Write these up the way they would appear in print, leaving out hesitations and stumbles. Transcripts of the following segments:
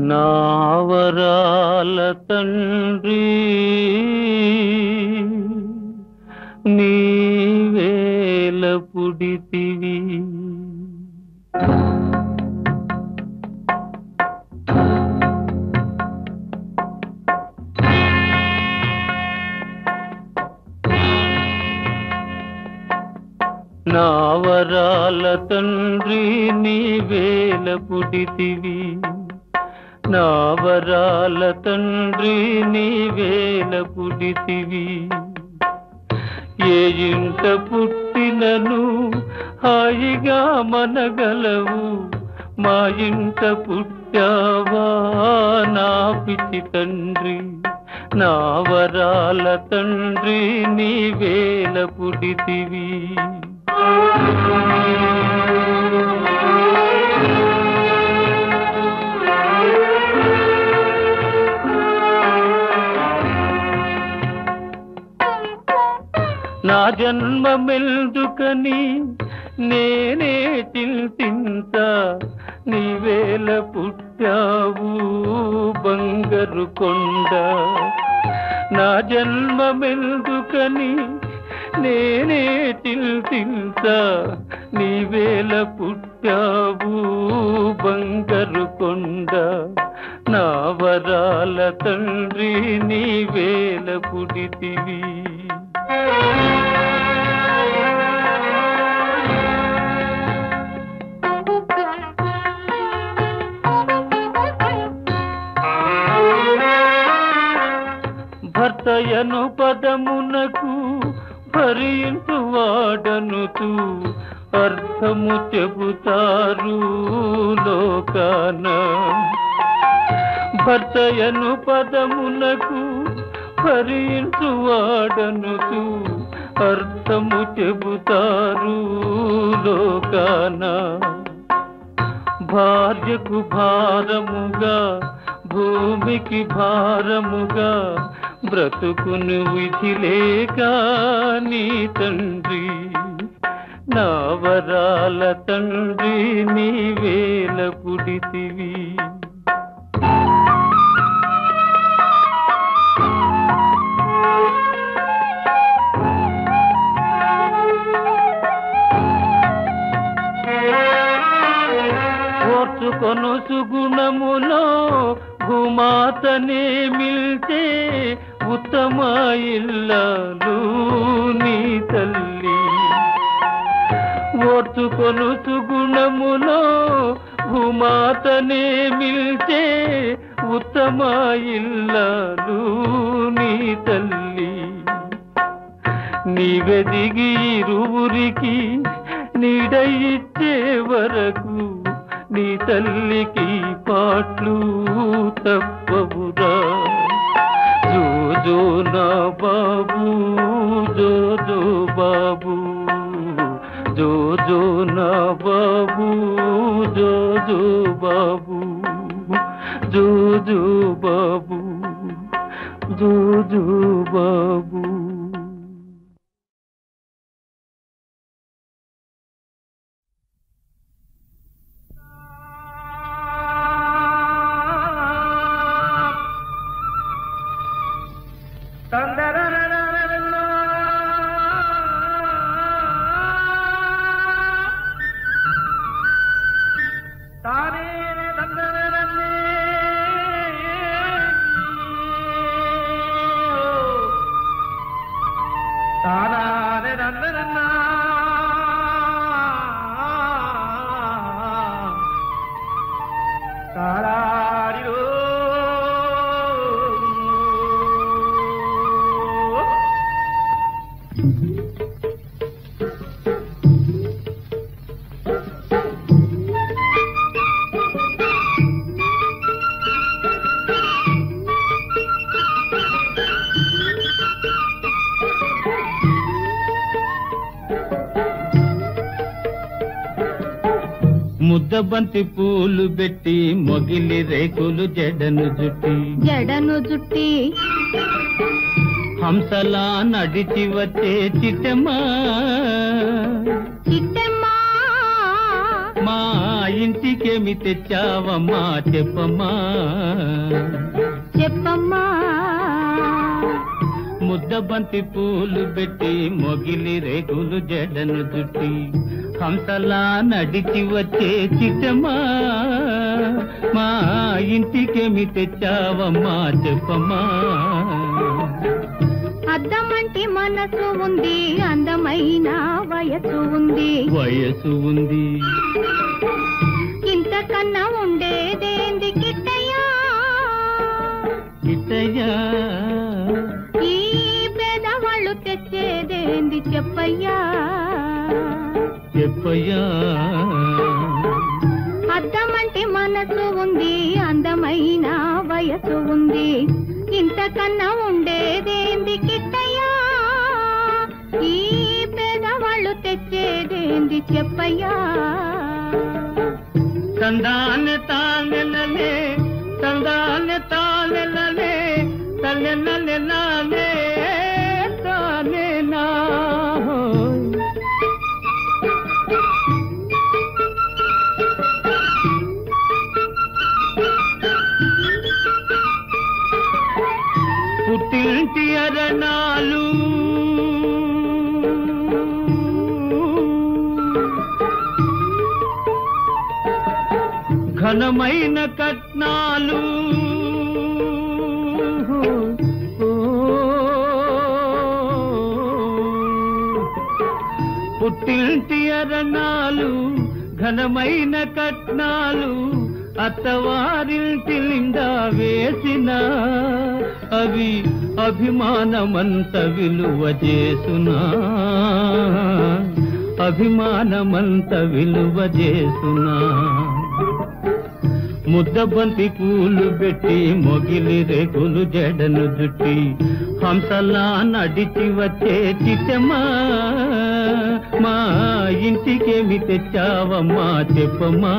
నావరాల తండ్రి నీవేల పుడితివి నావరాల తండ్రి నీవేల పుడితివి నావరాల తండ్రి నీవేల పుడితివి ఏ ఇంట పుట్టినను హాయిగా మనగలవు మా ఇంట పుట్టావా నా పిచ్చి తండ్రి నావరాల తండ్రి నీవేల పుడితివి నా జన్మమెల్దుకని నేనే చింతింత నీవేల పుట్టావు బంగారు కొండ నా జన్మమెల్దుకని నేనే చింతింత నీవేల పుట్టావు బంగారు కొండ నా వరాల తండ్రి నీవేల పుడితివి భర్తయను పదమునకు భరించు వాడనుతూ అర్థము చెబుతారు లోకాన భర్తయను పదమునకు భరించు వాడనుతూ అర్థము చెబుతారు లోకాన భార్యకు భారముగా భూమికి భారముగా బ్రతుకును విధి లేక నీ తండ్రి నావరాల తండ్రి నీవేల పుడితివి ఓర్చుకొను సుగుణములో భూమాతనే మిల్చే ఉత్తమ ఇల్లాలు నీ తల్లి ఓర్చుకొను సుగుణములో భూమాతనే మిల్చే ఉత్తమ ఇల్లాలు నీ తల్లి నీవెదిగి ఇరువురికి నీడయిచ్చే వరకు నీ తల్లికి పాట్లు తప్పవురా జోజో నా బాబు జోజో బాబు జోజో నా బాబు జోజో బాబు జోజో బాబు జోజో బాబు ముద్దబంతి పూలు పెట్టి మొగిలి రేకులు జడను జుట్టి హంసలా నడిచి వచ్చే చిట్టమ్మా మా ఇంటికేమి తెచ్చావమ్మా చెప్పమ్మా చెప్పమ్మా ముద్దబంతి పూలు పెట్టి మొగిలి రేకులు జడను జుట్టి హంసలా నడిచి వచ్చే చిట్టమ్మా మా ఇంటికేమి తెచ్చావమ్మా చెప్పమ్మా అద్దమంటి మనసు ఉంది అందమైన వయసు ఉంది వయసు ఉంది ఇంతకన్నా ఉండేదేంది కిట్టయ్యా కిట్టయ్యా ఈ పేదవాళ్ళు తెచ్చేదేంది చెప్పయ్యా చెప్పయ్యా అద్దమంటి మనసు ఉంది అందమైన వయసు ఉంది ఇంతకన్నా ఉండేదేంది కిట్టయ్యా ఈ పేదవాళ్ళు తెచ్చేదేంది చెప్పయ్యా తందాన్ని తానెలలే తందాన్ని తానెలలే తల్లెనలే తానేనా పుట్టింటి అరణాలు ఘనమైన కట్నాలు పుట్టింటి అరణాలు ఘనమైన కట్నాలు అత్తవారింటి నిండా వేసిన అవి అభిమానమంత విలువ చేసునా అభిమానమంత విలువ చేసునా ముద్దబంతి పూలు పెట్టి మొగిలి రేకులు జడను జుట్టి హంసలా నడిచి వచ్చే చిట్టమ్మా మా ఇంటికేమి తెచ్చావమ్మా చెప్పమ్మా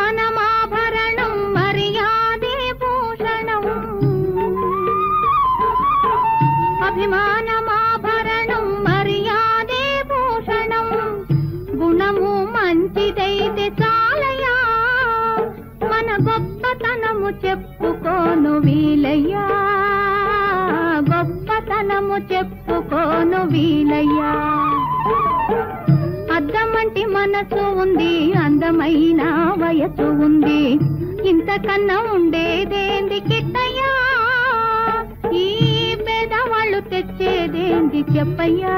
అభిమానమాభరణం మర్యాదే భూషణం అభిమానమాభరణం మర్యాదే భూషణం గుణము మంచిదైతే చాలయ్యా మన గొప్పతనము చెప్పుకోను వీలయ్యా గొప్పతనము చెప్పుకోను వీలయ్యా అద్దమంటి మనసు ఉంది అందమైన వయసు ఉంది ఇంతకన్నా ఉండేదేంది కిట్టయ్యా ఈ పేదవాళ్ళు తెచ్చేదేంది చెప్పయ్యా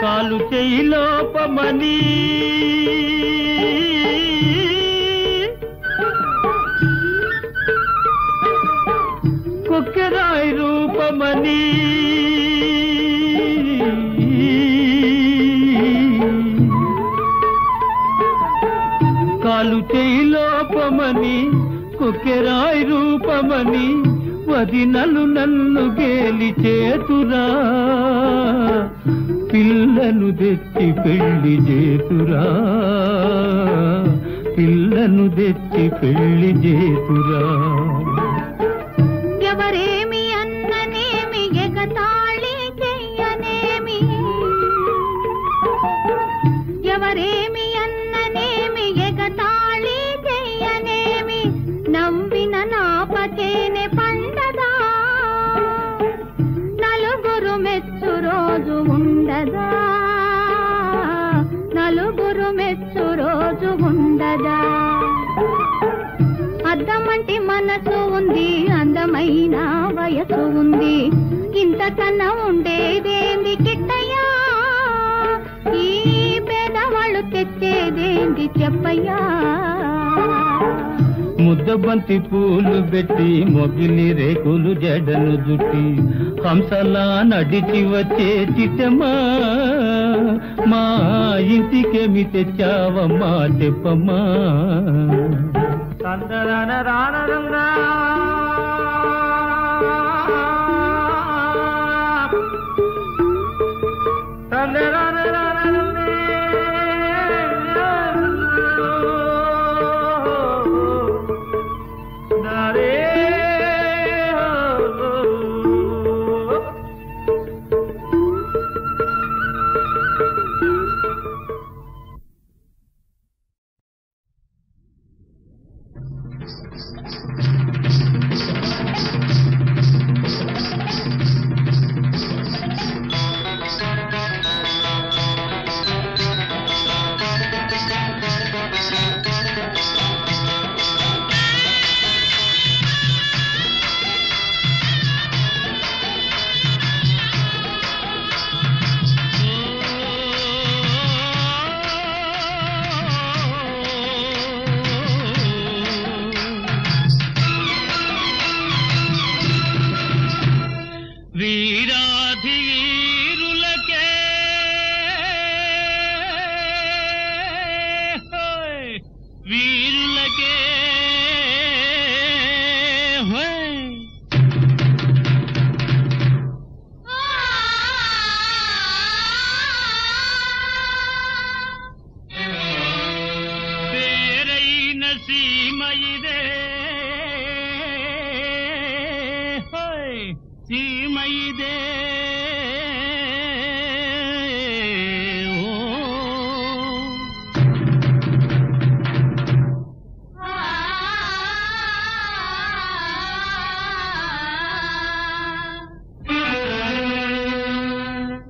కాలు చేయి లోపమని కొక్కెరాయి రూపమని కాలు చేయి లోపమని కొక్కెరాయి రూపమని వదినలు నన్ను గేలి చేతురా పిల్లను తెచ్చి పెళ్లి చేతురా పిల్లను తెచ్చి పెళ్లి చేతురా ఎవరేమి అన్ననేమి ఎగతాళి చెయ్యనేమి ఎవరేమి అన్ననేమి ఎగతాళి చెయ్యనేమి నవ్విన నాపచేనే పండదా నలుగురు మెచ్చు రోజు ఉండదా నలుగురు మెచ్చు రోజు ఉండదా అద్దమంటి మనసు ఉంది అందమైన వయసు ఉంది ఇంతకన్నా ఉండేదేంది కిట్టయ్యా చెప్పయ్యా. ముద్దబంతి పూలు పెట్టి మొగిలి రేకులు జడను జుట్టి హంసలా నడిచి వచ్చే చిట్టమ్మా, మా ఇంటికేమి తెచ్చావమ్మా చెప్పమ్మా.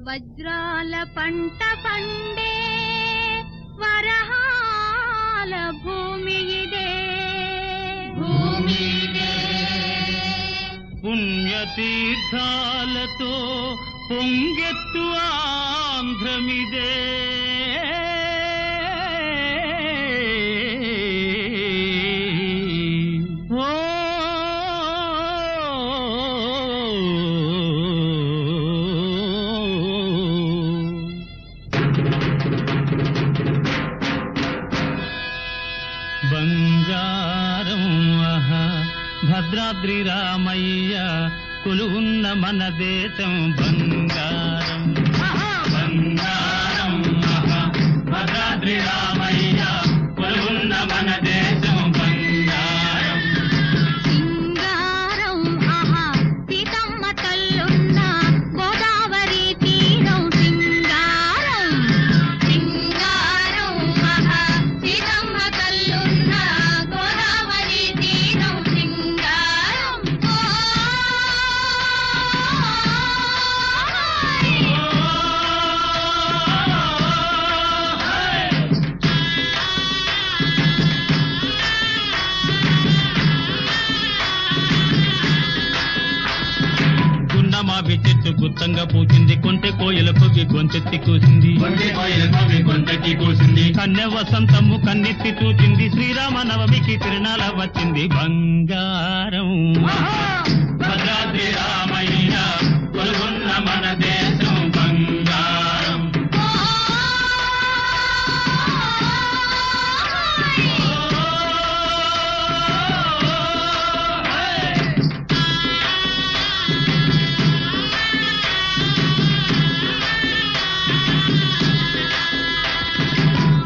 వజ్రాల పంట పండే వరహాల భూమి ఇదే, పుణ్యతీర్థాలతో పొంగెత్తు ఆంధ్రమిదే. బంగారం భద్రాద్రి రామయ్య కొలువున్న మన దేశం బంగారం. బంగారం భద్రాద్రి రామయ్య కొలువున్న మన దేశం బంగారం. సింగారం సీతమ్మ తల్లున్న గోదావరి తీరం సింగారం. సింగారం సీతమ్మ తల్లున్న గోదావరి తీరం సింగారం. గున్నమావి చెట్టు గుత్తంగా పూచింది, కొంటె కోయలకు గొంతెత్తి కూసింది. కన్నె వసంతము కన్నెత్తి చూచింది, శ్రీరామ నవమికి తిరునాళ వచ్చింది. బంగారం భద్రాద్రి రామయ్య కొలువున్న మన దేశం బంగారం.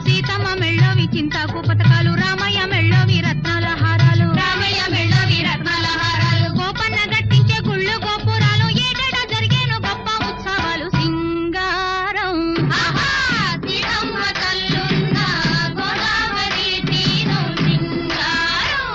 సీతమ్మ మెళ్ళోవి చింతాకు పథకాలు, రామయ్య మెళ్ళోవి రత్నాల హారాలు. గోపన్న గట్టించే గుళ్ళు గోపురాలు, ఏటేటా జరిగేను గొప్ప ఉత్సవాలు. సింగారం సీతమ్మ తల్లున్న గోదావరి తీరం సింగారం.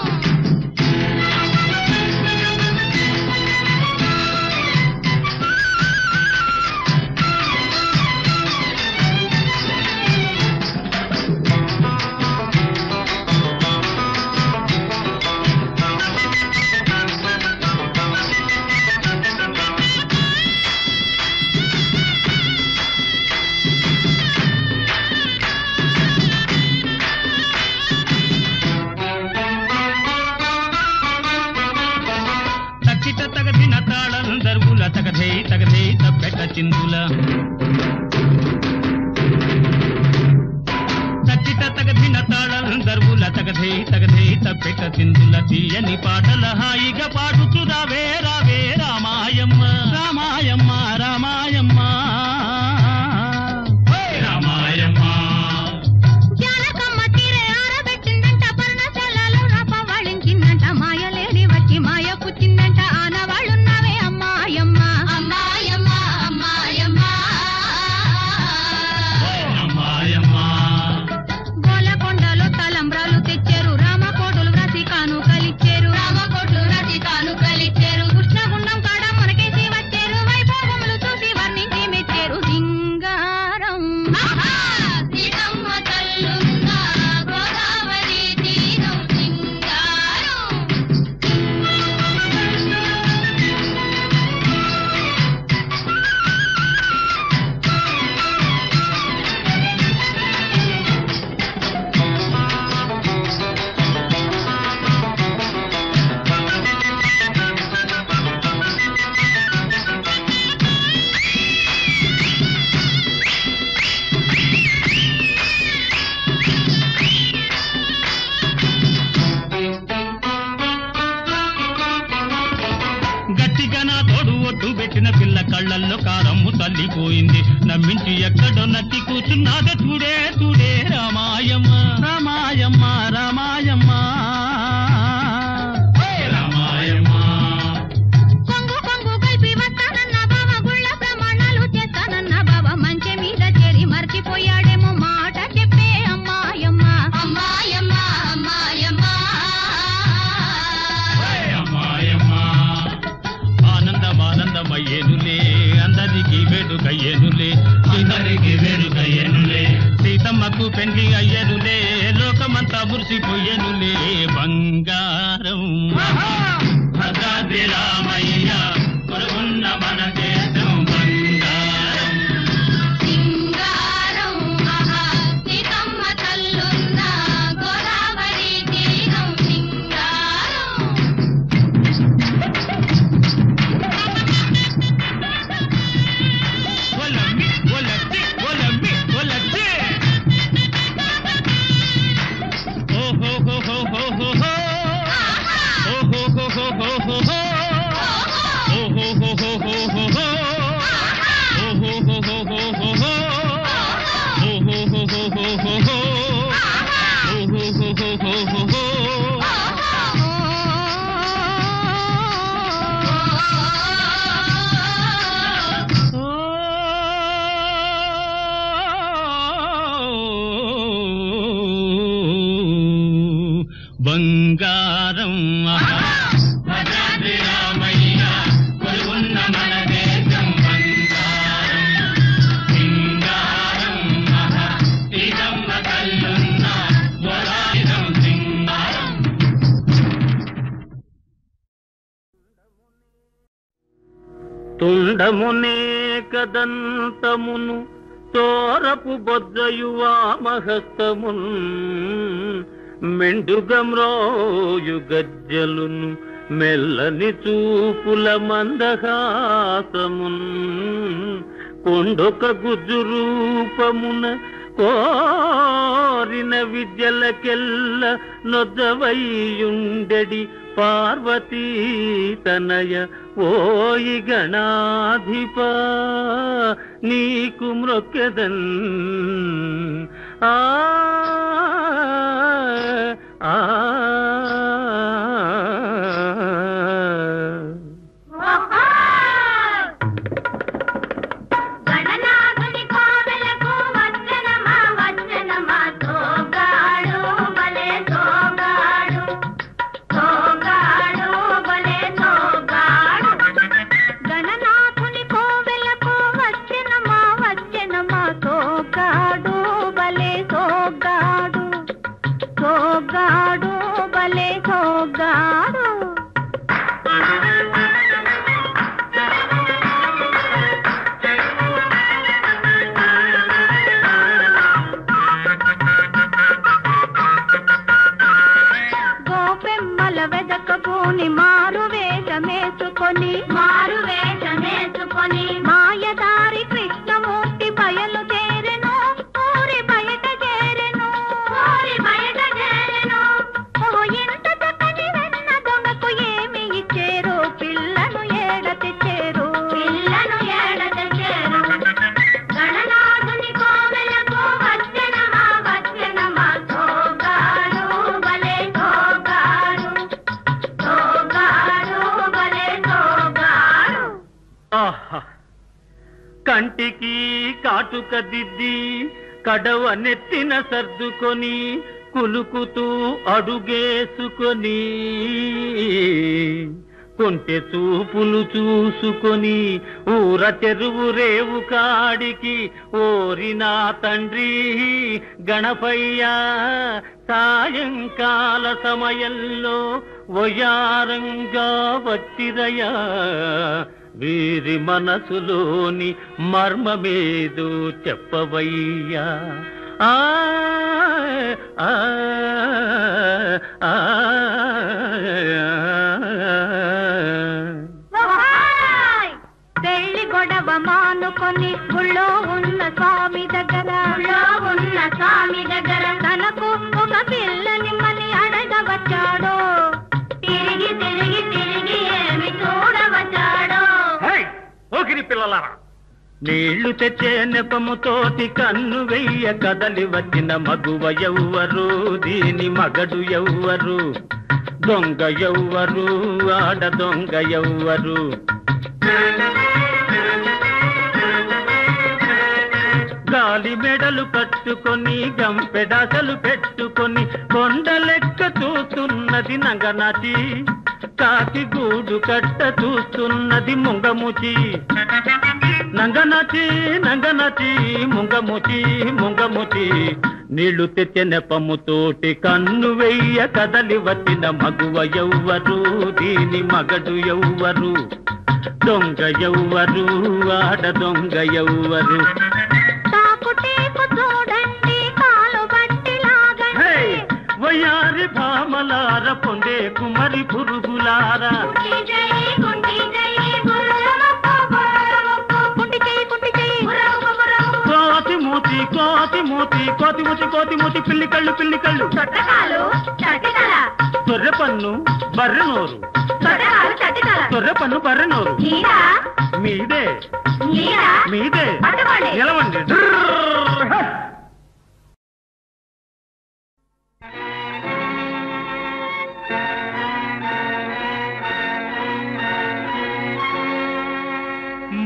తక్కిట తగదిన తాళం దర్వుల తగధే తగధే తప్పెట సింధుల తీయని పాటల హాయిగా పాడుచు రావే రావే రామాయమ్మ రామాయమ్మ రామాయమ్మ రామాయమ్మ. జానకమ్మ తీరే ఆరబెట్టిందంట పర్ణశాలలో రాపవాళించిందంట మాయలేడి వచ్చి మాయ పుచ్చిందంట ఆనవాళ్ళున్నావే అమ్మాయమ్మ అమ్మాయమ్మ అమ్మాయమ్మ అమ్మాయమ్మ. గోలకొండలో తలంబ్రాలు తెచ్చారు రామకోటులు వ్రాసి కానుకలిచ్చారు రామకోటులు వ్రాసి కానుకలిచ్చారు కృష్ణగుండం కాడ మనకేసి వచ్చారు వైభోగములు చూసి వర్ణించి మెచ్చారు సింగారం సీతమ్మ తల్లున్న గోదావరి తీరం సింగారం. గట్టిగా నా తోడు ఒడ్డు పెట్టిన పిల్ల కళ్ళల్లో కారమ్ము తల్లిపోయింది నమ్మించి ఎక్కడో నక్కి కూర్చున్నాదే చూడే చూడే రామాయమ్మ రామాయమ్మ రామాయమ్మ రామాయమ్మ. కొంగు కొంగు కలిపి వస్తానన్న బావ గుళ్ళ ప్రమాణాలు చేస్తానన్న బావ మంచె మీద చేరి మర్చిపోయాడేమో మాట చెప్పే అమ్మాయమ్మ అమ్మాయమ్మ అమ్మాయమ్మ. అమ్మాయమ్మ. ఆనందమానందమయ్యేనులే అందరికి వేడుకయ్యేనులే అందరికి వేడుకయ్యేనులే సీతమ్మకు పెళ్లి అయ్యేనులే లోకమంతా మురిసిపోయేనులే బంగారం భద్రాద్రి రామయ్య కొలువున్న మన దేశం బంగారం సింగారం సీతమ్మ తల్లున్న గోదావరి తీరం సింగారం. ఒలమ్మి ఒలచ్చి ఒలమ్మి ఒలచ్చి ఓహో హో హో హో హో హో ఓహో హో హో హో హో హో ఓహో హో హో హో హో హో ఓహో హో హో హో హో హో ఓహో హో హో హో హో హో ఓహో హో హో హో హో హో. బంగారం భద్రాద్రి రామయ్య కొలువున్న మన దేశం బంగారం సింగారం సీతమ్మ తల్లున్న గోదావరి సింగారం. తుండమునే కదంతమును తోరపు బొజ్జయు వామహస్తమున్ మెండుగమ్రోయు గజ్జలును మెల్లని చూపుల మందహాసమున్ కొండొక గుజ్జు రూపమున కోరిన విద్యలకెల్ల నొజ్జవైయుండెడి పార్వతీ తనయ ఓయి గణాధిప నీకు మ్రొక్కెదన్ ఆ ఆ గణనాథుని కోవెలకు వచ్చనమా వచ్చనమా తోగాడు బలే తోగాడు తోగాడు బలే తోగాడు. గణనాథుని కోవెలకు వచ్చనమా వచ్చనమా తోగాడు బలే తోగాడు. కాటుక దిద్ది కడవ నెత్తిన సర్దుకొని కులుకుతూ అడుగేసుకొని కొంటె చూపులు చూసుకొని ఊర చెరువు రేవు కాడికి ఓరినా తండ్రి గణపయ్య సాయంకాల సమయంలో వయారంగా వచ్చిరయ్యా వీరి మనసులోని మర్మమేదో చెప్పవయ్యా ఆ ఆ ఆ పెళ్లి గొడవ మానుకొని గుళ్ళో ఉన్న స్వామి దగ్గర తనకు ఒక పిల్లని మని అడగవచ్చాడో తిరిగి తిరిగి తిరిగి ఏమి చూడవచ్చాడో ఓకిరి పిల్లలారా నీళ్లు తెచ్చే నెపముతోటి కన్ను వెయ్య కదలి వచ్చిన మగువ ఎవ్వరు దీని మగడు ఎవ్వరు దొంగ ఎవ్వరు ఆడ దొంగ ఎవ్వరు గాలి మెడలు కట్టుకొని గంపెడాసలు పెట్టుకొని కొండలెక్క చూస్తున్నది నంగనాచి కాకి గూడు కట్ట చూస్తున్నది ముంగముచి నంగనాచి నంగనాచి ముంగముచి ముంగముచి నీళ్లు తెచ్చే నెపముతోటి కన్ను వెయ్య కదలి వచ్చిన మగువ ఎవ్వరు దీని మగడు ఎవ్వరు దొంగ ఎవ్వరు ఆడ దొంగ ఎవ్వరు చూడండి కాలు బట్టి వయారి భామలార పొండే కుమరి పురుగులారా కోతి మూతి కోతి మూతి కోతి మూతి కోతి మూతి పిల్లి కళ్ళు తొర్రె పన్ను బర్రె నోరు తొర్రె పన్ను బర్రె నోరు మీదే మీదే నిలవండి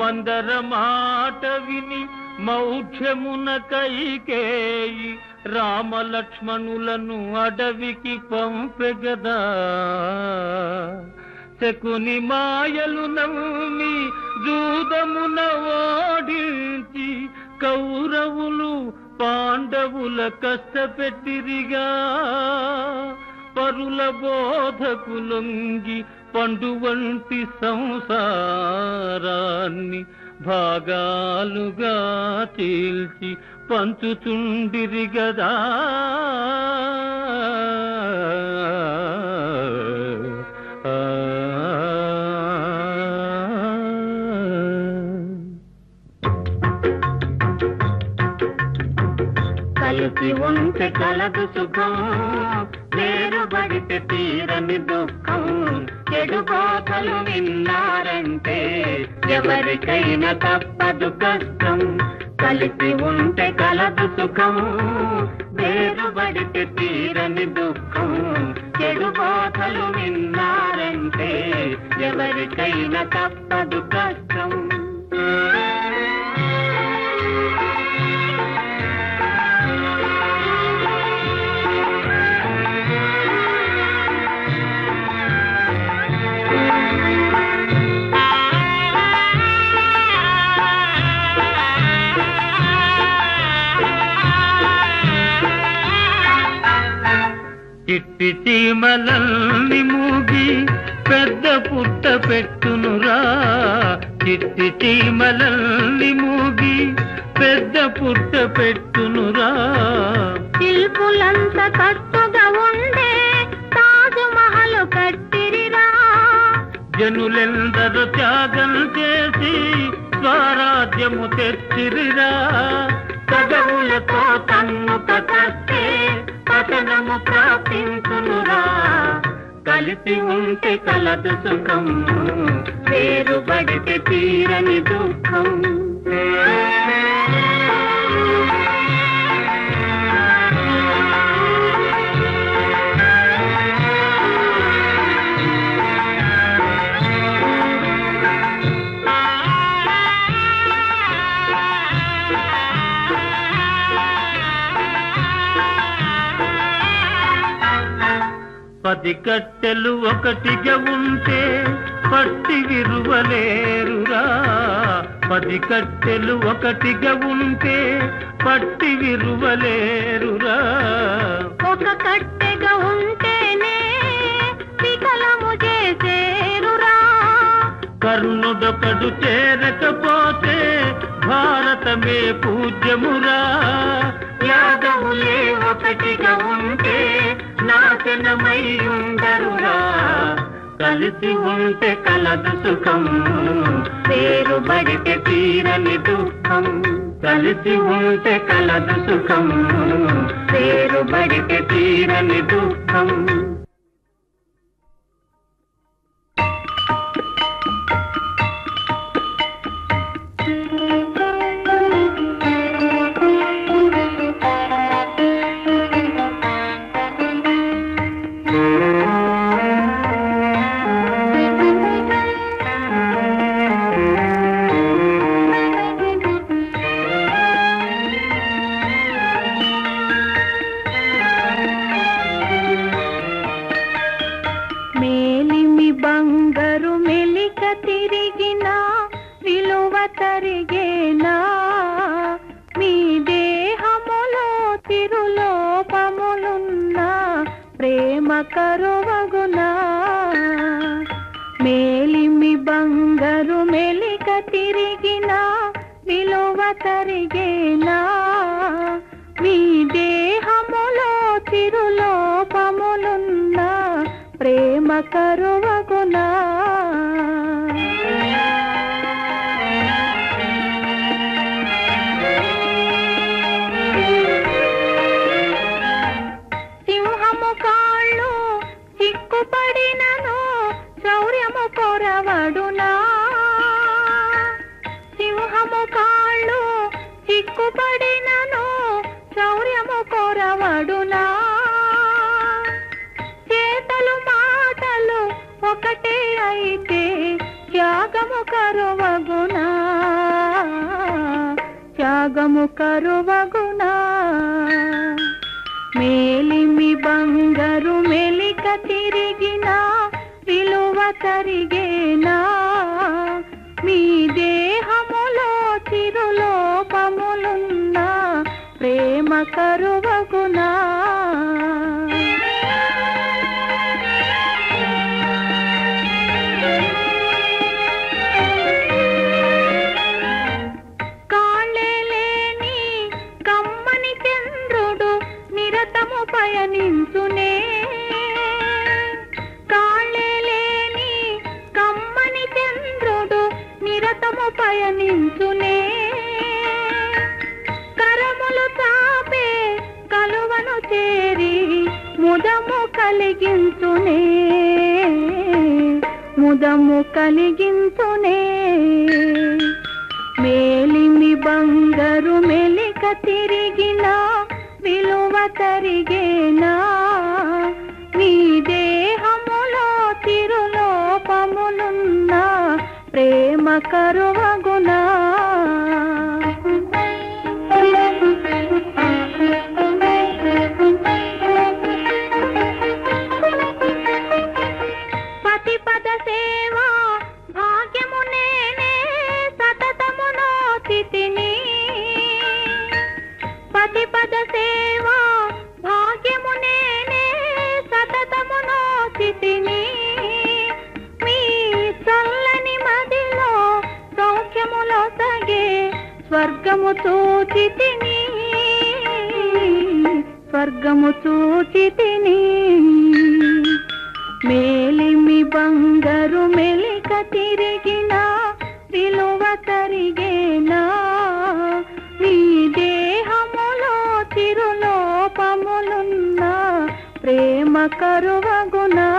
మందర మాట విని మౌఢ్యమున కైకేయి రామలక్ష్మణులను అడవికి పంపెగదా శకుని మాయలు నమ్మి జూదమున ఓడించి కౌరవులు పాండవుల కష్టపెట్టిరిగా పరుల బోధకు లొంగి పండు వంటి సంసారాన్ని భాగాలుగా చీల్చి పంచుచుండిరి గదా కలిసి ఉంటే కలదు సుఖం వేరుబడితే తీరని దుఃఖం చెడు బోధలు విన్నారంటే ఎవరికైనా తప్పదు కష్టం కలిసి ఉంటే కలదు సుఖం వేరుబడితే తీరని దుఃఖం చెడు బోధలు విన్నారంటే ఎవరికైనా తప్పదు కష్టం చిట్టి చీమలల్ని మూగి పెద్ద పుట్ట పెట్టునురా చిట్టి చీమలల్ని మూగి పెద్ద పుట్ట పెట్టునురా శిల్పులంత కట్టుగా ఉండే తాజు మహలు కట్టిరిరా జనులెందరూ త్యాగం చేసి స్వరాజ్యము తెచ్చిరిరా తగవులతో తన్ను కట్టే పతనము ప్రాప్తించునురా కలిసి ఉంటే కలదు సుఖం వేరుబడితే తీరని దుఃఖం 10 కట్టెలు ఒకటిగా ఉంటే పట్టి విరువలేరురా 10 కట్టెలు ఒకటిగా ఉంటే పట్టి విరువలేరురా ఒక కట్టెగా ఉంటేనే వికలము చేసేరురా కర్ణుడొకడు చేరకపోతే భారతమే పూజ్యమురా యాదవులే ఒకటిగా ఉంటే నాశనమై ఉండరురా కలిసి ఉంటే కలదు సుఖం వేరుబడితే తీరని దుఃఖం కలిసి ఉంటే కలదు సుఖం వేరుబడితే తీరని దుఃఖం బంగారు మెలిక తిరిగిన విలువ తరిగేనా మీ దేహములో తిరులోపములున్నా ప్రేమ కరువగునా మేలిమి బంగారు మెలిక తిరిగిన విలువ తరిగేనా మీ దేహములో తిరులోపములున్నా ప్రేమ కరువగునా సింహము కాళ్ళు చిక్కుపడినను శౌర్యము కొరవడునా సింహము కాళ్ళు చిక్కుపడినను శౌర్యము కొరవడునా ఒకటే అయితే త్యాగము కరువగునా త్యాగము కరువగునా మేలిమి బంగారు మెలిక తిరిగిన విలువ తరిగేనా మీ దేహములో చిరులోపములున్నా ప్రేమ కరువగునా పయనించునే కాళ్ళేలేని కమ్మని చంద్రుడు నిరతము పయనించునే కరములు చాపే కలువను చేరి ముదము కలిగించునే ముదము కలిగించునే మేలిమి బంగారు మెలిక తిరిగిన విలువ తరిగేనా మీ దేహములో తిరులోపములున్నా ప్రేమ కరువగునా పతిపద సేవా భాగ్యము నేనే సతతము నోచితిని పతిపద సేవా భాగ్యము నేనే సతతము నోచితిని మీ చల్లని మదిలో సౌఖ్యములో సగే స్వర్గము చూచితిని స్వర్గము చూచితిని మేలిమి బంగారు మెలిక తిరిగిన విలువ తరిగేనా మీ దేహములో తిరులోపములున్నా ప్రేమ కరువగునా